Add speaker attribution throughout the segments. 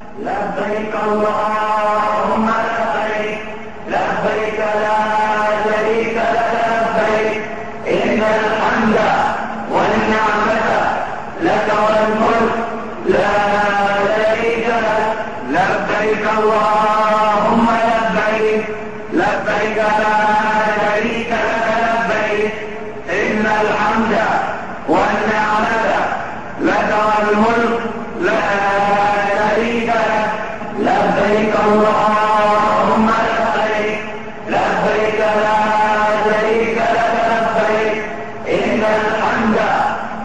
Speaker 1: لبيك اللهم لبيك لبيك لا شريك لك لبيك إن الحمد والنعمة لك والملك لا شريك لك لبيك اللهم لبيك لبيك لا شريك لك لبيك إن الحمد والنعمة لك والملك لا شريك لك لبيك اللهم لبيك لبيك لا شريك لك لبيك إن الحمد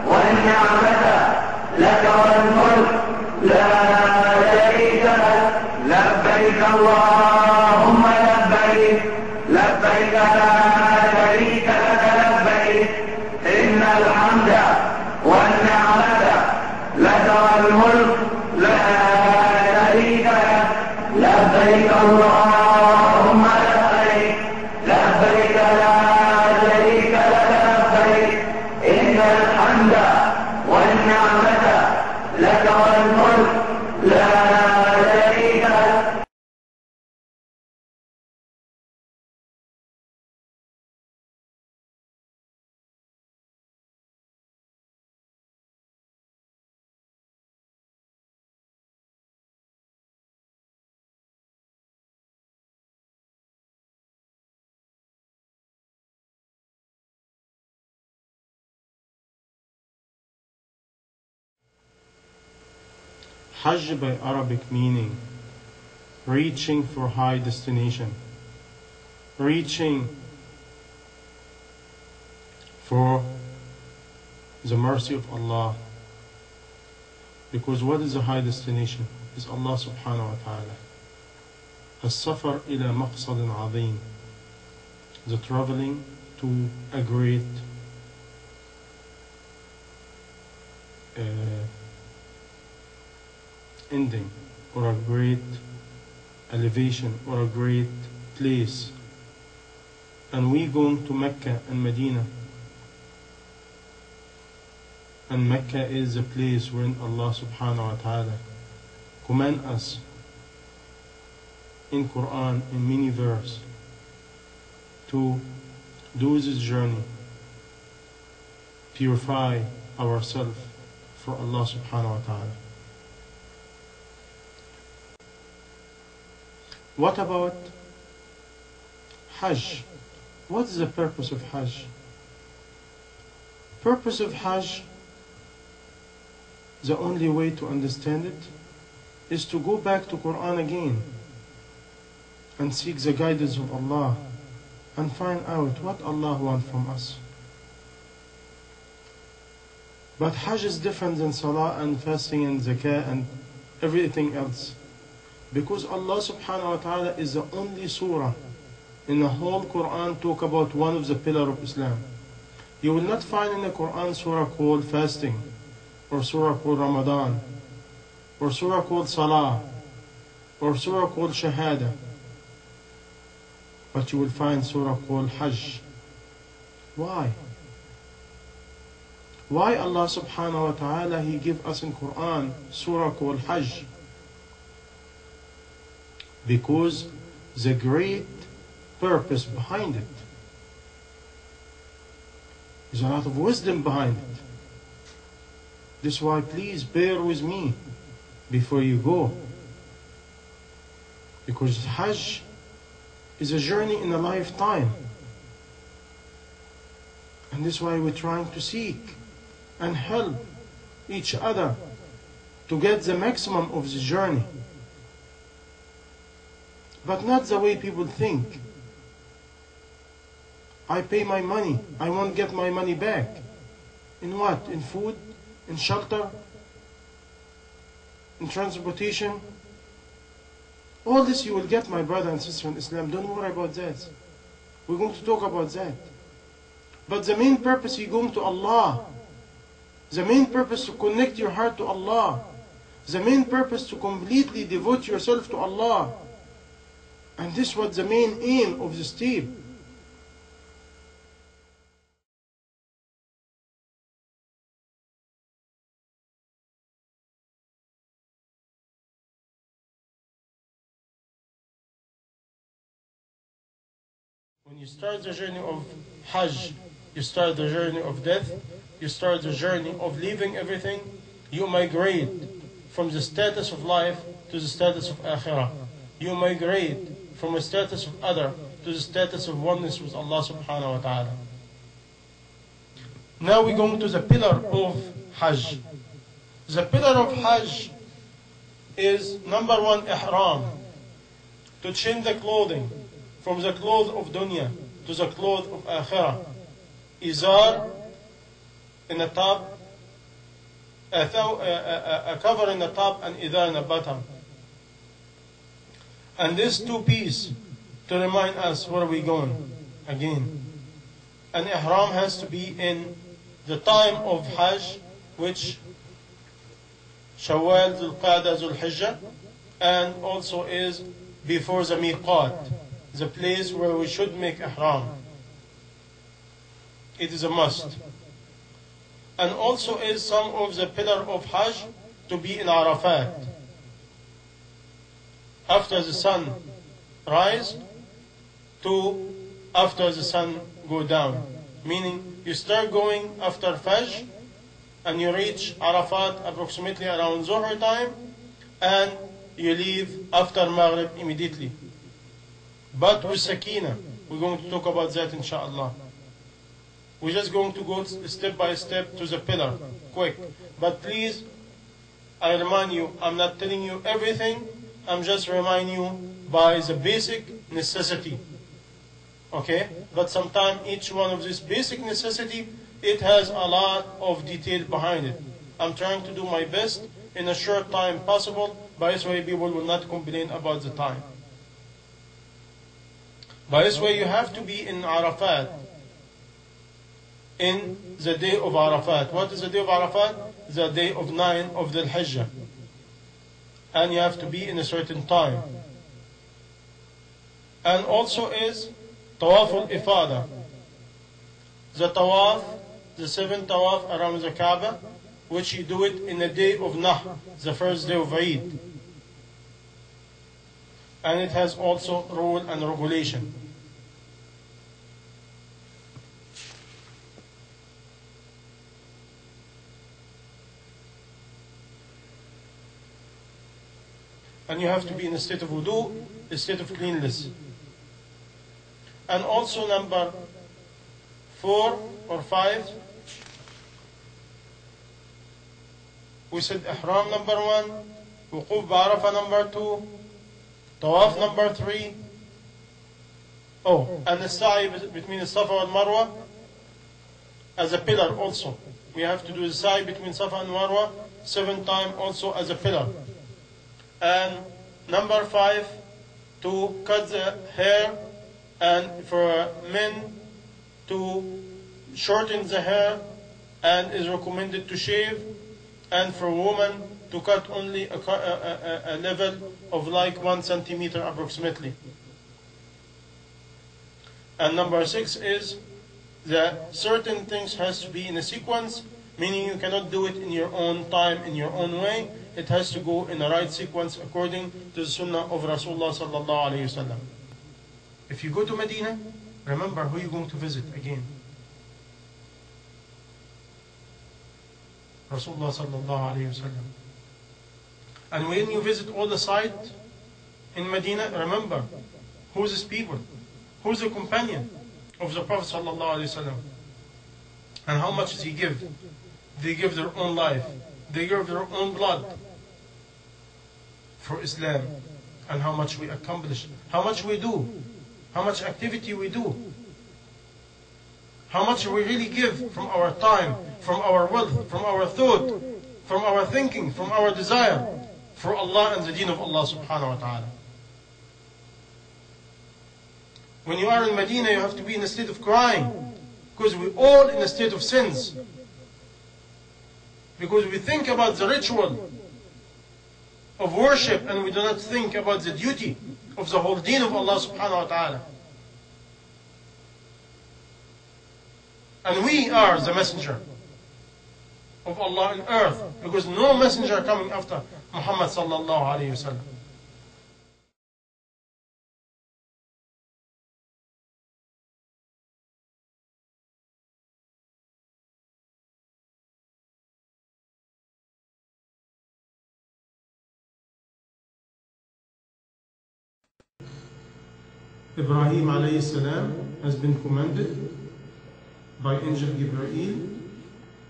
Speaker 1: والنعمة لك والملك لا شريك لك لبيك اللهم لبيك لبيك لا شريك لك لبيك إن الحمد والنعمة لك والملك لا شريك لك لبيك اللهم لبيك لبيك لا شريك لك لبيك إن الحمد والنعمة لك والملك لا شريك لك.
Speaker 2: Hajj by Arabic meaning reaching for high destination, reaching for the mercy of Allah. Because what is the high destination? Is Allah subhanahu wa ta'ala. السفر إلى مقصد عظيم, the traveling to a great ending, or a great elevation, or a great place. And we going to Mecca and Medina, and Mecca is a place wherein Allah subhanahu wa ta'ala command us in Quran in many verses to do this journey, purify ourselves for Allah subhanahu wa ta'ala. What about Hajj? What is the purpose of Hajj? Purpose of Hajj, the only way to understand it is to go back to Quran again and seek the guidance of Allah and find out what Allah wants from us. But Hajj is different than Salah and fasting and Zakah and everything else. Because Allah subhanahu wa ta'ala is the only surah in the whole Quran talk about one of the pillars of Islam. You will not find in the Quran surah called fasting, or surah called Ramadan, or surah called Salah, or surah called Shahada. But you will find surah called Hajj. Why? Why Allah subhanahu wa ta'ala He give us in Quran surah called Hajj? Because the great purpose behind it, there's a lot of wisdom behind it. That's why please bear with me before you go. Because Hajj is a journey in a lifetime. And that's why we're trying to seek and help each other to get the maximum of the journey. But not the way people think. I pay my money, I won't get my money back. In what? In food? In shelter? In transportation? All this you will get, my brother and sister in Islam. Don't worry about that. We're going to talk about that. But the main purpose, you're going to Allah. The main purpose to connect your heart to Allah. The main purpose to completely devote yourself to Allah. And this was the main aim of this team. When you start the journey of Hajj, you start the journey of death, you start the journey of leaving everything, you migrate from the status of life to the status of akhirah. You migrate from a status of other to the status of oneness with Allah subhanahu wa ta'ala. Now we're going to the pillar of Hajj. The pillar of Hajj is number one, ihram. To change the clothing from the clothes of dunya to the clothes of akhirah. Izar in the top, a cover in the top and idar in the bottom. And this two pieces to remind us where we're going again. And ihram has to be in the time of Hajj, which Shawwal, Dhul Qa'dah, Dhul Hijjah, and also is before the miqat, the place where we should make ihram. It is a must. And also is some of the pillar of Hajj to be in Arafat. After the sun rise to after the sun go down. Meaning you start going after Fajr and you reach Arafat approximately around Zuhr time and you leave after Maghrib immediately. But with Sakina, we're going to talk about that inshallah. We're just going to go step by step to the pillar, quick. But please, I remind you, I'm not telling you everything, I'm just reminding you by the basic necessity. Okay? But sometimes each one of these basic necessity, it has a lot of detail behind it. I'm trying to do my best in a short time possible, by this way people will not complain about the time. By this way you have to be in Arafat in the day of Arafat. What is the day of Arafat? The day of 9 of Dhul Hijjah. And you have to be in a certain time. And also is Tawaf al-Ifada. The Tawaf, the 7th Tawaf around the Kaaba, which you do it in the day of Nahr, the first day of Eid. And it has also rule and regulation. And you have to be in a state of wudu, a state of cleanliness. And also number 4 or 5, we said ihram number 1, wuquf ba'arafah number 2, tawaf number 3. Oh, and the sa'i between the Safa and Marwa as a pillar also. We have to do the sa'i between Safa and Marwa 7 times also as a pillar. And number 5, to cut the hair, and for men to shorten the hair and is recommended to shave, and for women to cut only a level of like 1 centimeter approximately. And number 6 is that certain things has to be in a sequence, meaning you cannot do it in your own time, in your own way. It has to go in the right sequence according to the sunnah of Rasulullah sallallahu alayhi wasallam. If you go to Medina, remember who you're going to visit again. Rasulullah sallallahu alayhi wasallam. And when you visit all the sites in Medina, remember who's his people, who's the companion of the Prophet sallallahu alayhi wasallam, and how much does he give? They give their own life, they give their own blood for Islam, and how much we accomplish, how much we do, how much activity we do, how much we really give from our time, from our wealth, from our thought, from our thinking, from our desire for Allah and the deen of Allah subhanahu wa ta'ala. When you are in Medina, you have to be in a state of crying, because we're all in a state of sins. Because we think about the ritual of worship and we do not think about the duty of the whole deen of Allah subhanahu wa ta'ala. And we are the messenger of Allah on earth, because no messenger coming after Muhammad sallallahu alayhi wa sallam. Ibrahim alayhi salam has been commanded by Angel Gabriel.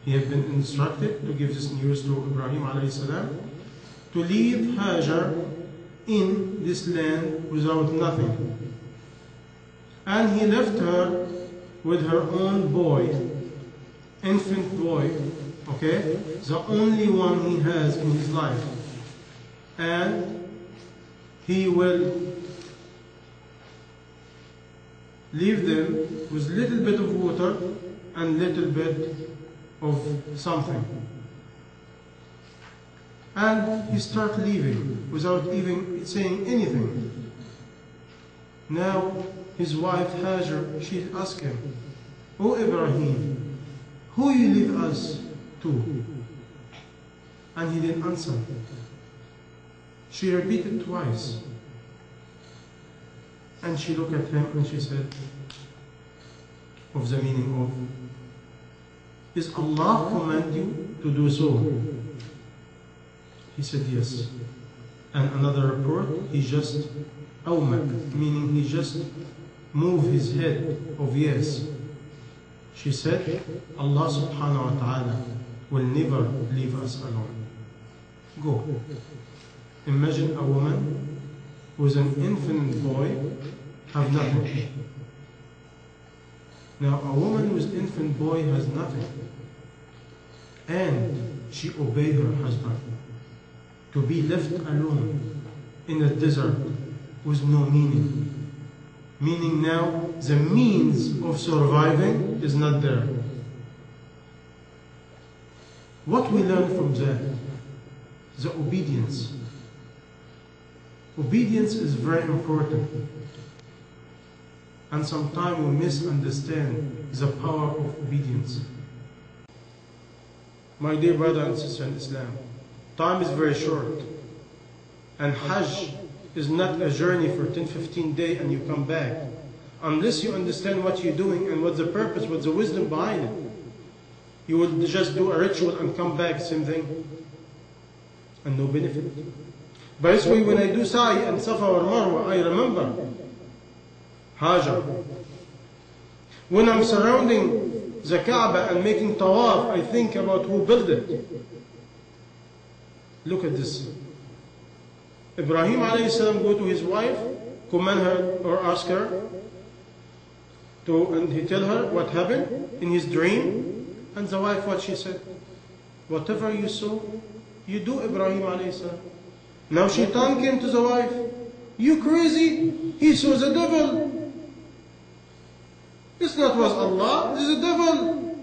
Speaker 2: He had been instructed to give this news to Ibrahim alayhi salam to leave Hajar in this land without nothing. And he left her with her own boy, infant boy, okay? The only one he has in his life. And he will leave them with little bit of water and little bit of something. And he starts leaving without even saying anything. Now his wife Hajar, she asked him, "O Ibrahim, who you leave us to?" And he didn't answer. She repeated twice. And she looked at him and she said, of the meaning of, "Is Allah command you to do so?" He said yes. And another report, he just awmak, meaning he just moved his head of yes. She said, "Allah subhanahu wa ta'ala will never leave us alone. Go." Imagine a woman with an infant boy have nothing. Now a woman with infant boy has nothing, and she obeyed her husband to be left alone in a desert with no meaning. Meaning now the means of surviving is not there. What we learn from that? The obedience. Obedience is very important. And sometimes we misunderstand the power of obedience. My dear brother and sister in Islam, time is very short. And Hajj is not a journey for 10-15 days and you come back. Unless you understand what you're doing and what's the purpose, what's the wisdom behind it. You will just do a ritual and come back, same thing. And no benefit. By this way, when I do Sa'i and Safa or Marwa, I remember Hajar. When I'm surrounding the Kaaba and making tawaf, I think about who built it. Look at this. Ibrahim alayhi salam go to his wife, command her or ask her to, and he tell her what happened in his dream. And the wife, what she said? "Whatever you saw, you do, Ibrahim alayhi salam." Now Shaitan came to the wife. "You crazy? He saw the devil. This not was Allah, this is the devil."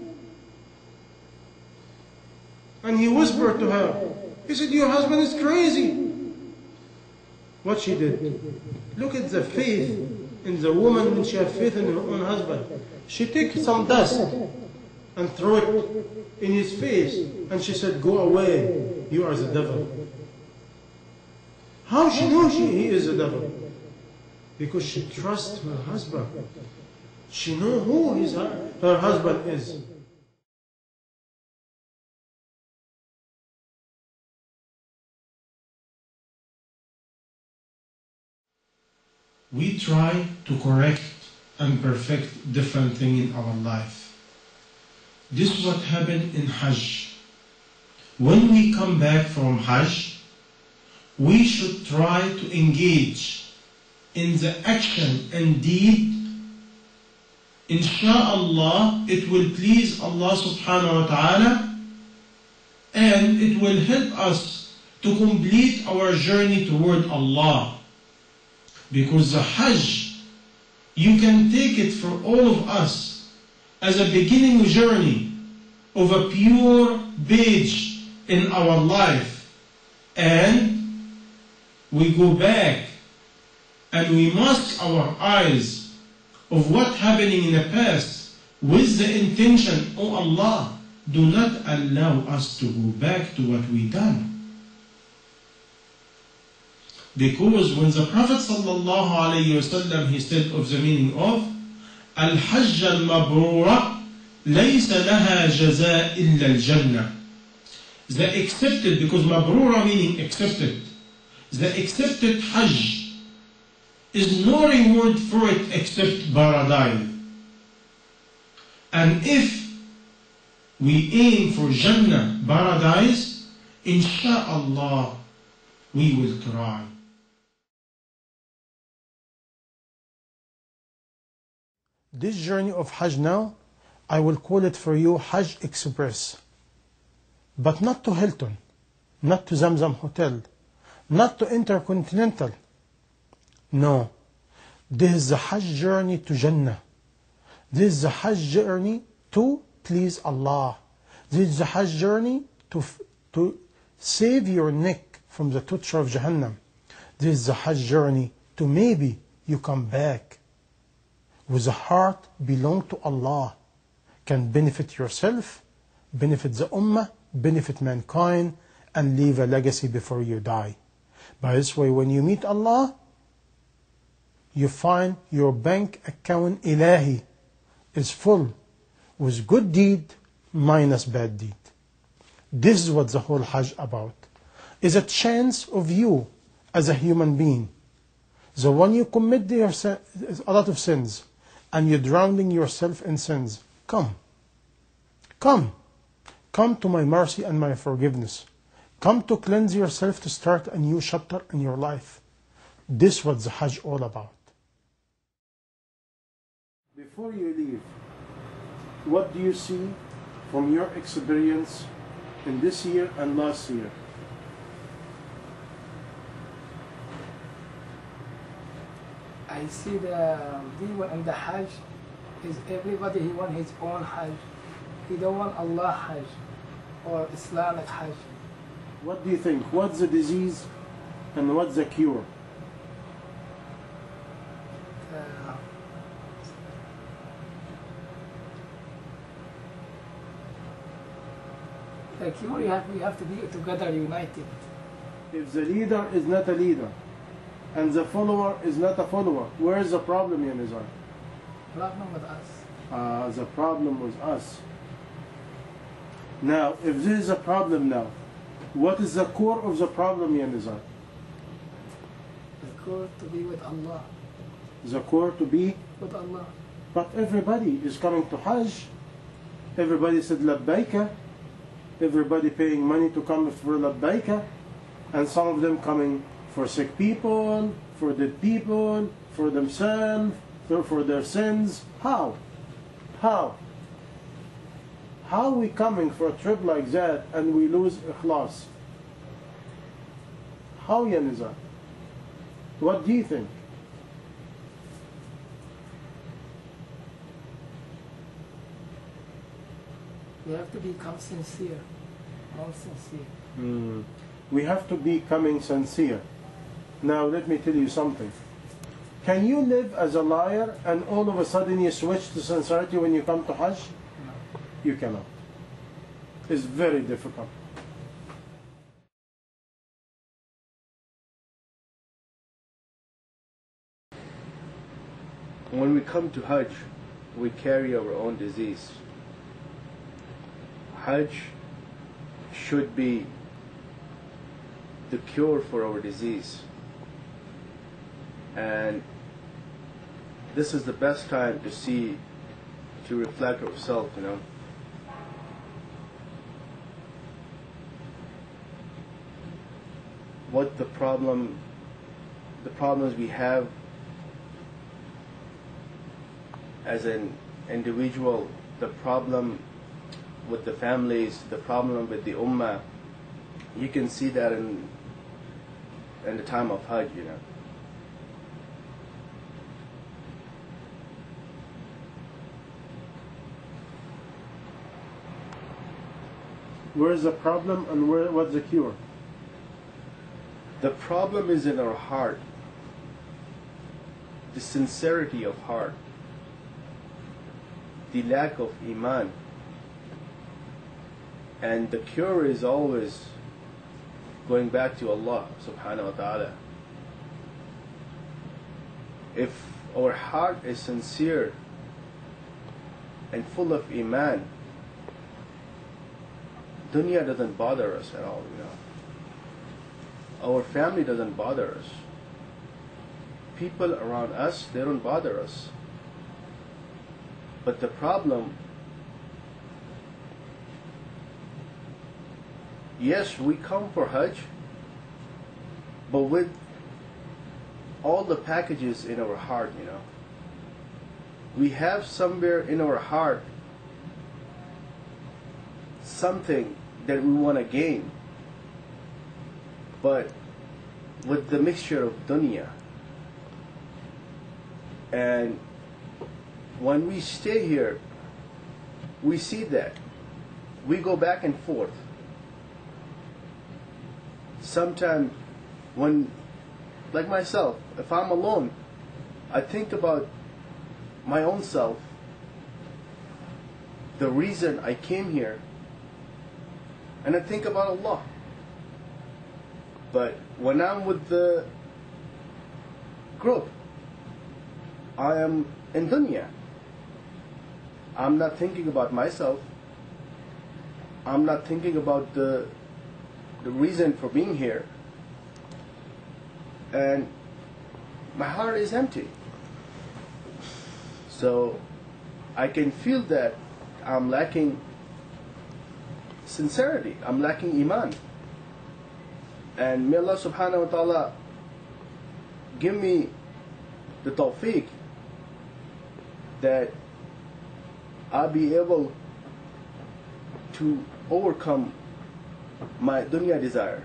Speaker 2: And he whispered to her. He said, "Your husband is crazy." What she did? Look at the faith in the woman when she had faith in her own husband. She took some dust and threw it in his face. And she said, "Go away, you are the devil." How she knew he is the devil? Because she trusts her husband. She knew who her husband is. We try to correct and perfect different things in our life. This is what happened in Hajj. When we come back from Hajj, we should try to engage in the action and deed. Insha'Allah, it will please Allah subhanahu wa ta'ala, and it will help us to complete our journey toward Allah. Because the Hajj, you can take it for all of us as a beginning journey of a pure page in our life. And we go back and we mask our eyes of what happening in the past with the intention, "Oh Allah, do not allow us to go back to what we done." Because when the Prophet sallallahu alayhi wasallam, he said of the meaning of Al-Hajj al-Mabrura laysa laha jaza illa al-Jannah. The accepted, because Mabrura meaning accepted. The accepted Hajj is no reward for it except paradise. And if we aim for Jannah, paradise, insha'Allah, we will try. This journey of Hajj now, I will call it for you Hajj Express. But not to Hilton, not to Zamzam Hotel, not to Intercontinental. No, this is the Hajj journey to Jannah. This is the Hajj journey to please Allah. This is the Hajj journey to save your neck from the torture of Jahannam. This is the Hajj journey to maybe you come back with a heart belong to Allah, can benefit yourself, benefit the Ummah, benefit mankind, and leave a legacy before you die. By this way, when you meet Allah, you find your bank account ilahi is full with good deed minus bad deed. This is what the whole Hajj about. Is a chance of you as a human being. The one you commit a lot of sins and you're drowning yourself in sins. Come to my mercy and my forgiveness. Come to cleanse yourself to start a new chapter in your life. This is what the Hajj all about. Before you leave, what do you see from your experience in this year and last year?
Speaker 3: I see the view in the Hajj is everybody, he want his own Hajj. He don't want Allah Hajj or Islamic Hajj.
Speaker 2: What do you think? What's the disease and what's the cure?
Speaker 3: The cure, we have to be together, united.
Speaker 2: If the leader is not a leader and the follower is not a follower, where is the problem, Ya Nizar?
Speaker 3: Problem with us.
Speaker 2: The problem was us. Now, if there is a problem now, what is the core of the problem, Ya Nizar?
Speaker 3: The core to be with Allah.
Speaker 2: The core to be
Speaker 3: with Allah.
Speaker 2: But everybody is coming to Hajj. Everybody said Labbaika. Everybody paying money to come for Labbaika. And some of them coming for sick people, for dead people, for themselves, for their sins. How? How are we coming for a trip like that and we lose ikhlas? How, Ya Nizar? What do you think?
Speaker 3: We have to become sincere, more sincere.
Speaker 2: We have to be coming sincere. Now let me tell you something. Can you live as a liar and all of a sudden you switch to sincerity when you come to Hajj?
Speaker 3: No.
Speaker 2: You cannot. It's very difficult.
Speaker 4: When we come to Hajj, we carry our own disease. Hajj should be the cure for our disease. And this is the best time to reflect ourselves, you know. What the problems we have as an individual, the problem with the families, the problem with the ummah. You can see that in the time of Hajj, you know.
Speaker 2: Where is the problem and what's the cure?
Speaker 4: The problem is in our heart, the sincerity of heart, the lack of iman. And the cure is always going back to Allah subhanahu wa ta'ala. If our heart is sincere and full of iman, dunya doesn't bother us at all, you know. Our family doesn't bother us. people around us, they don't bother us. But the problem, yes, we come for Hajj, but with all the packages in our heart, we have somewhere in our heart something that we want to gain, but with the mixture of dunya. And when we stay here, we see that we go back and forth. Sometimes when, like myself, if I'm alone, I think about my own self, the reason I came here, and I think about Allah. But when I'm with the group, I am in dunya. I'm not thinking about myself. I'm not thinking about the reason for being here. And my heart is empty. So I can feel that I'm lacking sincerity. I'm lacking iman. And may Allah subhanahu wa ta'ala give me the tawfiq that I'll be able to overcome my dunya desire.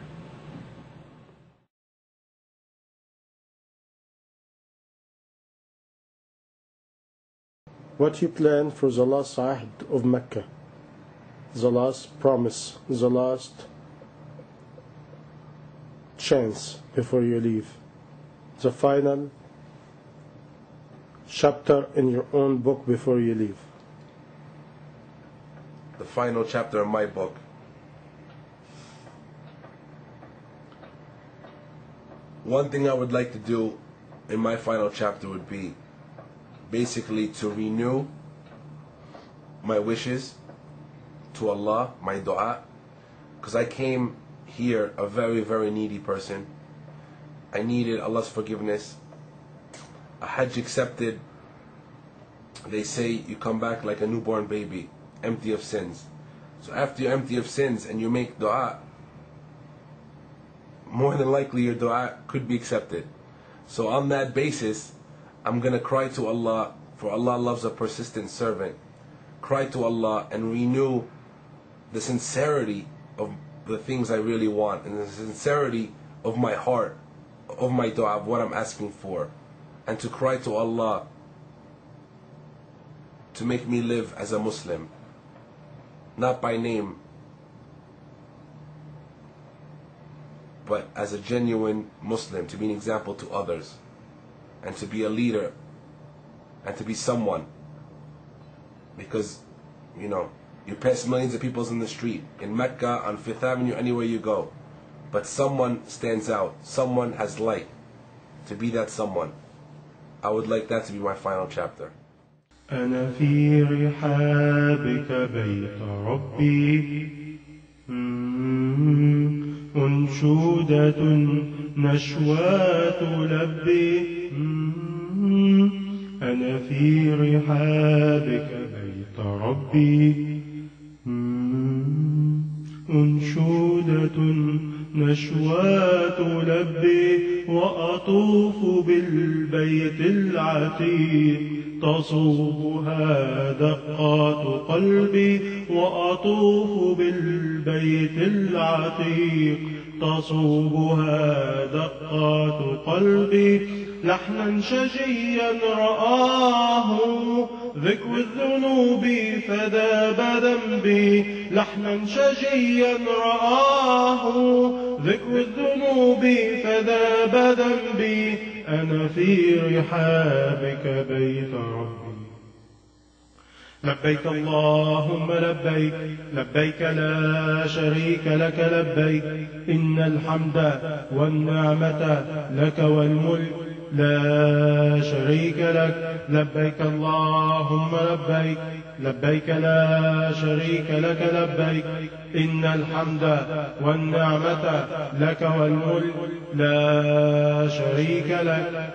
Speaker 2: What you plan for the last Ahd of Mecca, the last promise, the last chance before you leave, the final chapter in your own book before you leave.
Speaker 5: The final chapter of my book. One thing I would like to do in my final chapter would be basically to renew my wishes to Allah, my dua, because I came here a very, very needy person. I needed Allah's forgiveness. A Hajj accepted, they say you come back like a newborn baby, empty of sins. So after you're empty of sins and you make dua, more than likely your dua could be accepted. So on that basis, I'm going to cry to Allah, for Allah loves a persistent servant. Cry to Allah and renew the sincerity of the things I really want, and the sincerity of my heart, of my dua, of what I'm asking for. And to cry to Allah to make me live as a Muslim, not by name, but as a genuine Muslim, to be an example to others, and to be a leader, and to be someone. Because, you pass millions of people in the street, in Mecca, on 5th Avenue, anywhere you go, but someone stands out, someone has light. To be that someone, I would like that to be my final chapter.
Speaker 2: أنا في رحابك بيت ربي أنشودة نشوات لبي أنا في رحابك بيت ربي أنشودة نشوات لبي وأطوف بالبيت العتيق تصوبها دقات قلبي وأطوف بالبيت العتيق تصوبها دقات قلبي لحنا شجيا رآه ذكر الذنوب فذاب ذنبي لحنا شجيا رآه ذكر الذنوب فذاب ذنبي أنا في رحابك بيت ربي لبيك اللهم لبيك لبيك لا شريك لك لبيك إن الحمد والنعمة لك والملك لا شريك لك لبيك اللهم لبيك لبيك لا شريك لك لبيك إن الحمد والنعمة لك والملك لا شريك لك